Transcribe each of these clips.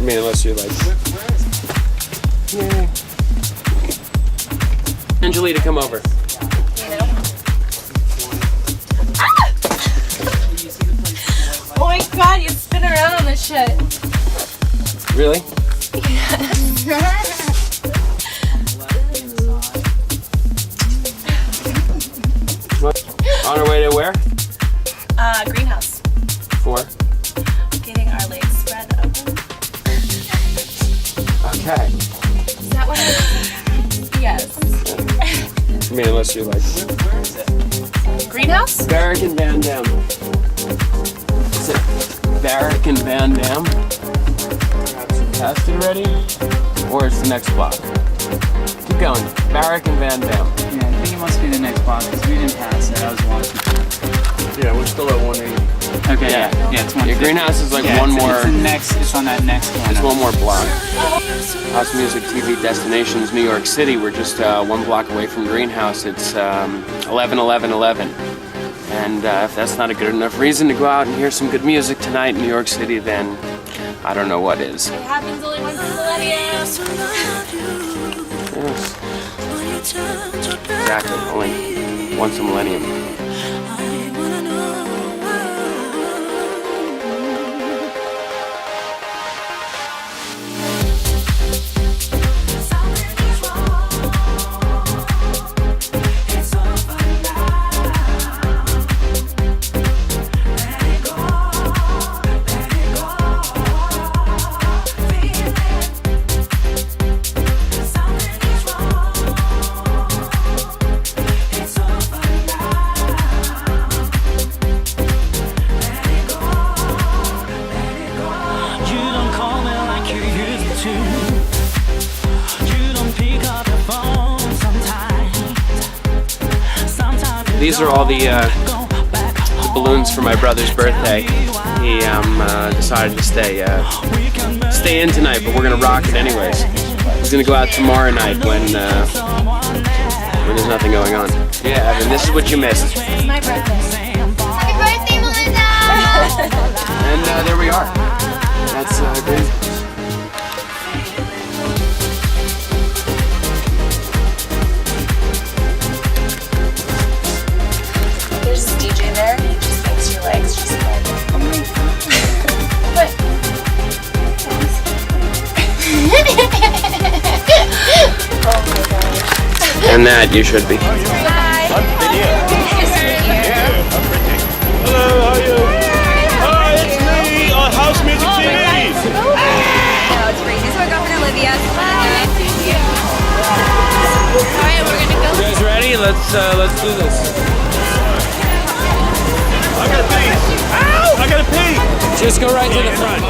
I mean, unless you're like... Yeah. Angelita, come over. Oh my god, you spin around on this shit. Really? On our way to where? Greenhouse. For? Getting our legs spread open. Okay. Is that what it is? Yes. I mean, unless you're like... Greenhouse? Barrack and Van Dam. Is it Barrack and Van Dam? Perhaps you passed it already? Or it's the next block? Keep going. Barrack and Van Dam. Yeah, I think it must be the next block because we didn't pass it. I was watching. Yeah, we're still at 180. Okay, yeah, it's 150. Your greenhouse is like yeah, one it's, more. It's, the next, it's on that next one. It's one more block. House Music TV Destinations, New York City. We're just 1 block away from Greenhouse. It's 11:11:11. And if that's not a good enough reason to go out and hear some good music tonight in New York City, then I don't know what is. It happens only once in a millennium. Yes. Exactly. Only once a millennium. These are all the balloons for my brother's birthday. He decided to stay in tonight, but we're gonna rock it anyways. He's gonna go out tomorrow night when there's nothing going on. Yeah, Evan, this is what you missed. It's my birthday. Happy birthday, Melinda! And there we are. That's great. There's this DJ there, and he just makes your legs just like... What? Oh my gosh. And that you should be. Hi. Hello, how are you? Hi, it's me on House Music TV. No, it's Gracie. So I got from Olivia. Alright, we're gonna go. You guys ready? Let's do this. I gotta pee. Ow! I gotta pee. Just go right to the front.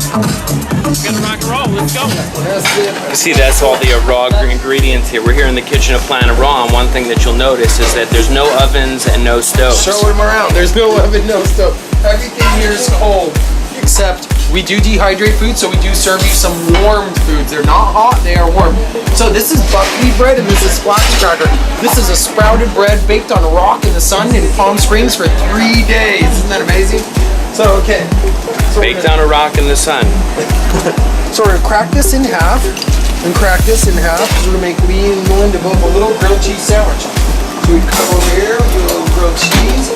We're gonna rock and roll. Let's go. You see, that's all the raw ingredients here. We're here in the kitchen of Planet Raw, and one thing that you'll notice is that there's no ovens and no stoves. Show them around. There's no oven, no stove. Everything here is cold, except we do dehydrate food, so we do serve you some warmed foods. They're not hot, they are warm. So this is buckwheat bread and this is splash cracker. This is a sprouted bread baked on a rock in the sun in Palm Springs for 3 days. Isn't that amazing? So, okay. So Baked on a rock in the sun. So we're gonna crack this in half and crack this in half. We're gonna make Lee and Melinda both a little grilled cheese sandwich. So we come over here, we do a little grilled cheese.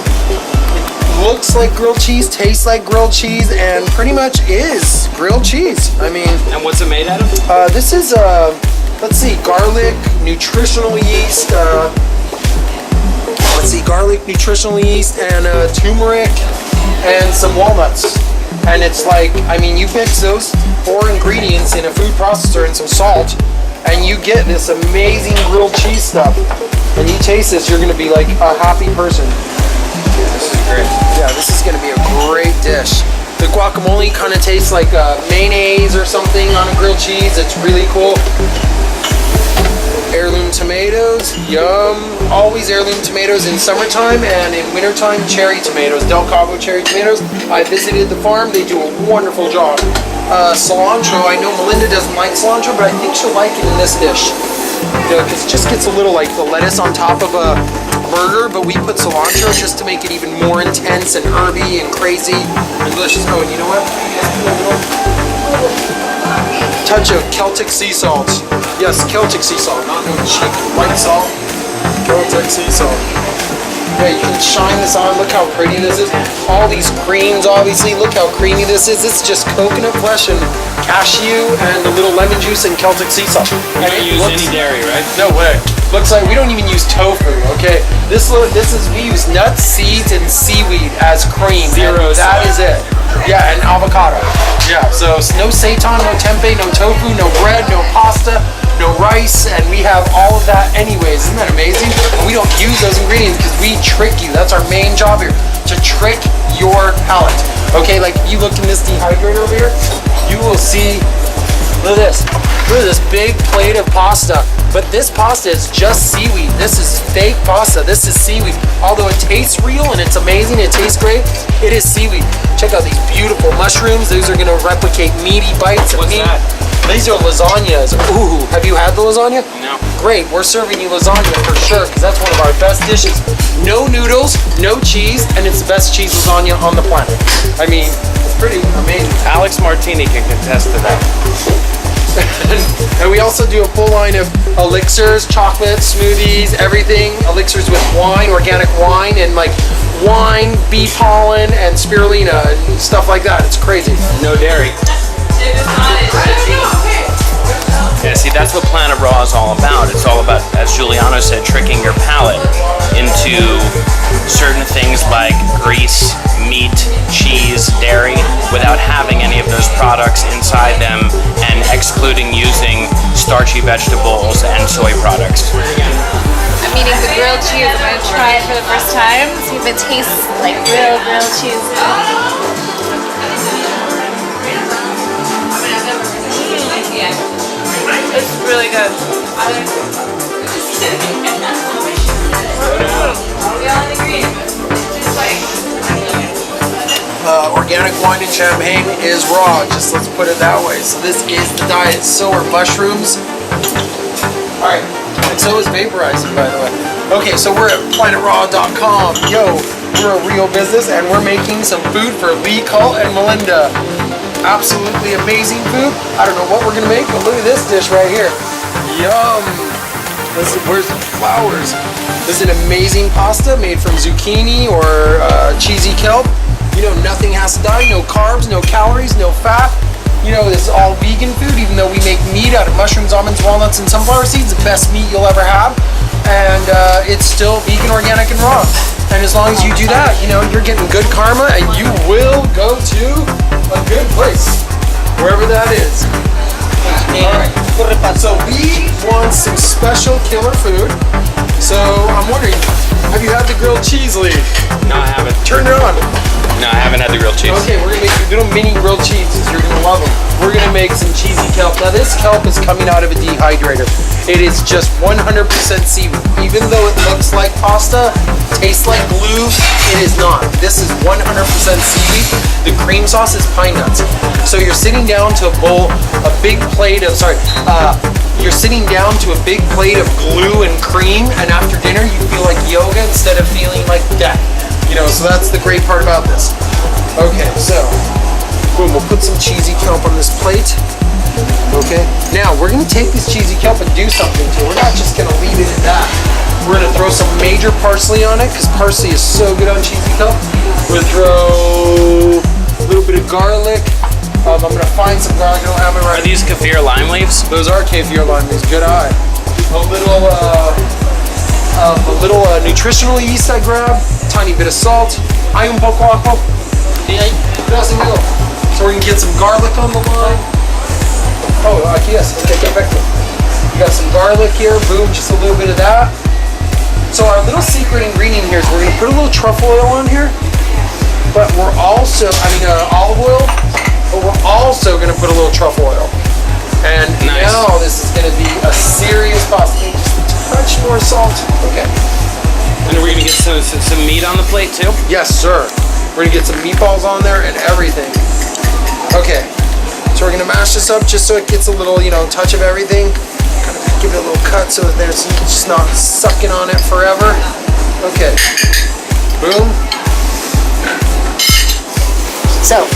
Looks like grilled cheese, tastes like grilled cheese, and pretty much is grilled cheese. I mean, And what's it made out of? this is let's see, garlic, nutritional yeast. Let's see, garlic, nutritional yeast, and turmeric, and some walnuts. And it's like, I mean, you mix those 4 ingredients in a food processor and some salt, and you get this amazing grilled cheese stuff. And you taste this, you're gonna be like a happy person. This is great. Yeah, this is gonna be a great dish. The guacamole kind of tastes like mayonnaise or something on a grilled cheese. It's really cool. Heirloom tomatoes, yum. Always heirloom tomatoes in summertime, and in wintertime, cherry tomatoes, Del Cabo cherry tomatoes. I visited the farm, they do a wonderful job. Cilantro, I know Melinda doesn't like cilantro, but I think she'll like it in this dish. You know, because it just gets a little like the lettuce on top of a burger, but we put cilantro just to make it even more intense and herby and crazy and delicious. Oh, and you know what? Touch of Celtic sea salt. Yes, Celtic sea salt, not no cheap white salt. Celtic sea salt. Yeah, you can shine this on. Look how pretty this is. All these creams, obviously. Look how creamy this is. It's just coconut flesh and cashew and a little lemon juice and Celtic sea salt. You don't use any dairy, right? No way. Looks like we don't even use tofu. Okay, this is we use nuts, seeds, and seaweed as cream. Zero and that soy. is it. Yeah, and avocado. Yeah, so no seitan, no tempeh, no tofu, no bread, no pasta, no rice, and we have all of that anyways. Isn't that amazing? And we don't use those ingredients because we trick you. That's our main job here, to trick your palate. Okay, like if you look in this dehydrator over here, you will see, look at this. Look at this big plate of pasta. But this pasta is just seaweed. This is fake pasta. This is seaweed. Although it tastes real and it's amazing, it tastes great, it is seaweed. Check out these beautiful mushrooms. These are gonna replicate meaty bites of What's meat. that? These are lasagnas. Ooh, have you had the lasagna? No. Great, we're serving you lasagna for sure, because that's one of our best dishes. No noodles, no cheese, and it's the best cheese lasagna on the planet. I mean, it's pretty amazing. Alex Martini can contest to that. And we also do a full line of elixirs, chocolate, smoothies, everything. Elixirs with wine, organic wine, and like wine, bee pollen, and spirulina, and stuff like that. It's crazy. No dairy. Yeah, see, that's what Planet Raw is all about. It's all about, as Giuliano said, tricking your palate into certain things like grease, meat, cheese, dairy, without having any of those products inside them and excluding using starchy vegetables and soy products. I'm eating the grilled cheese. I'm going to try it for the first time. See if it tastes like real grilled cheese. It's really good. Organic wine and champagne is raw, just let's put it that way. So this is the diet. So are mushrooms. Alright, and so is vaporizing, by the way. Okay, so we're at planetraw.com. Yo, we're a real business and we're making some food for Lee, KALT, and Melinda. Absolutely amazing food. I don't know what we're gonna make, but look at this dish right here. Yum! Where's the flowers? This is an amazing pasta made from zucchini or cheesy kelp. You know, nothing has to die, no carbs, no calories, no fat. You know, this is all vegan food, even though we make meat out of mushrooms, almonds, walnuts, and sunflower seeds, the best meat you'll ever have. And it's still vegan, organic, and raw. And as long as you do that, you know, you're getting good karma and you will go to a good place, wherever that is. Alright, so we want some special killer food. So I'm wondering, have you had the grilled cheese, Lee? No, I haven't. Turn it on. No, I haven't had the grilled cheese. Okay, we're gonna make little mini grilled cheeses. You're gonna love them. make some cheesy kelp. Now this kelp is coming out of a dehydrator. It is just 100% seaweed. Even though it looks like pasta, tastes like glue, it is not. This is 100% seaweed. The cream sauce is pine nuts. So you're sitting down to a big plate of, you're sitting down to a big plate of glue and cream, and after dinner you feel like yoga instead of feeling like death. You know, so that's the great part about this. Okay, so boom, we'll put some cheesy kelp on this plate. Okay, now we're gonna take this cheesy kelp and do something to it. We're not just gonna leave it at that. We're gonna throw some major parsley on it because parsley is so good on cheesy kelp. We're gonna throw a little bit of garlic. I'm gonna find some garlic. I don't have it right. Are these kaffir lime leaves? Those are kaffir lime leaves. Good eye. A little nutritional yeast I grab. Tiny bit of salt. Hay un poco ajo. So we're gonna get some garlic on the line. Oh, aquí es. Okay, perfecto. We got some garlic here. Boom, just a little bit of that. So our little secret ingredient here is we're gonna put a little truffle oil on here, but we're also, olive oil, but we're also gonna put a little truffle oil. And nice. Now this is gonna be a serious pasta. Just a touch more salt. Okay. And we're gonna get some meat on the plate too? Yes, sir. We're gonna get some meatballs on there and everything. Okay. So we're gonna mash this up just so it gets a little, touch of everything. Kind of give it a little cut so that it's just not sucking on it forever. Okay. Boom. So,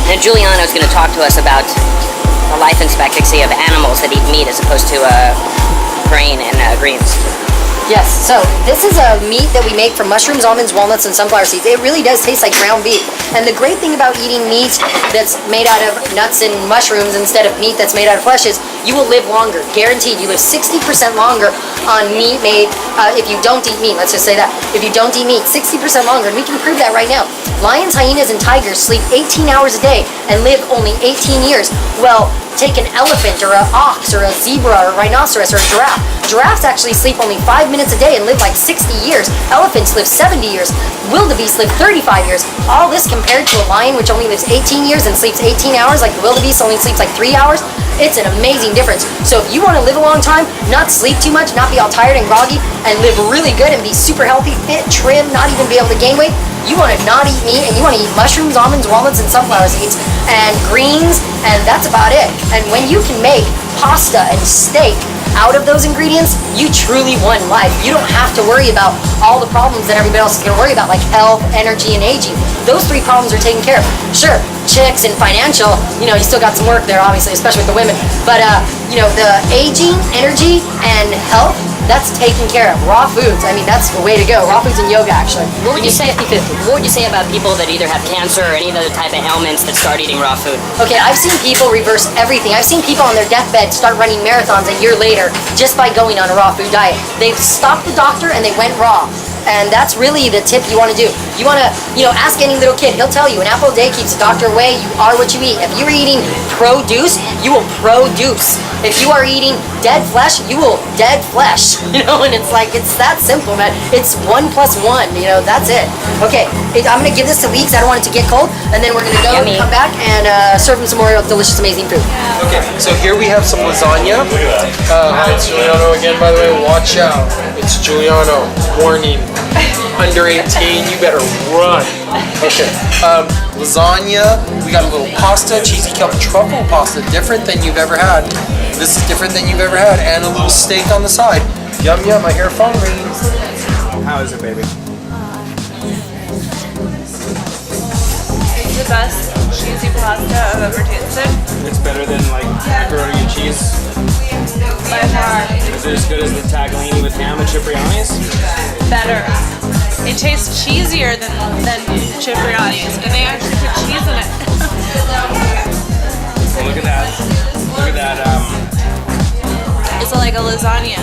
now Giuliano's going to talk to us about the life expectancy of animals that eat meat as opposed to grain and greens. Yes, so this is a meat that we make from mushrooms, almonds, walnuts, and sunflower seeds. It really does taste like ground beef. And the great thing about eating meat that's made out of nuts and mushrooms instead of meat that's made out of flesh is you will live longer. Guaranteed. You live 60% longer on meat made, if you don't eat meat, let's just say that. If you don't eat meat, 60% longer, and we can prove that right now. Lions, hyenas, and tigers sleep 18 hours a day and live only 18 years. Well, take an elephant or an ox or a zebra or a rhinoceros or a giraffe. Giraffes actually sleep only 5 minutes a day and live like 60 years. Elephants live 70 years. Wildebeest live 35 years. All this compared to a lion which only lives 18 years and sleeps 18 hours, like the wildebeest only sleeps like 3 hours. It's an amazing difference. So if you want to live a long time, not sleep too much, not be all tired and groggy, and live really good and be super healthy, fit, trim, not even be able to gain weight, you want to not eat meat and you want to eat mushrooms, almonds, walnuts, and sunflower seeds and greens, and that's about it. And when you can make pasta and steak out of those ingredients, you truly won life. You don't have to worry about all the problems that everybody else is going to worry about, like health, energy, and aging. Those 3 problems are taken care of. Sure, chicks and financial, you still got some work there, obviously, especially with the women. But, the aging, energy, and health, that's taken care of. Raw foods, that's the way to go. Raw foods and yoga, actually. What would you say? 50-50. What would you say about people that either have cancer or any other type of ailments that start eating raw food? Okay, I've seen people reverse everything. I've seen people on their deathbed start running marathons a year later just by going on a raw food diet. They've stopped the doctor and they went raw. And that's really the tip you want to do. You want to, ask any little kid. He'll tell you, an apple a day keeps the doctor away. You are what you eat. If you're eating produce, you will produce. If you are eating dead flesh, you will dead flesh. And it's that simple, man. It's 1 + 1, that's it. Okay, I'm going to give this to Leeks. I don't want it to get cold. And then we're going to go and come back and serve him some more delicious, amazing food. Okay, so here we have some lasagna. Hi, it's Giuliano again, by the way. Watch out. It's Giuliano. Warning. Under 18, you better run. Okay. Lasagna. We got a little pasta, cheesy kelp truffle pasta, different than you've ever had. This is different than you've ever had, and a little steak on the side. Yum yum. I hear a phone ringing. How is it, baby? It's the best cheesy pasta I've ever tasted. It's better than macaroni and cheese. By far. Is it as good as the tagliani with ham at Cipriani's? Better. It tastes cheesier than Cipriani's, and they actually put cheese in it. Well, look at that. Look at that. It's like a lasagna.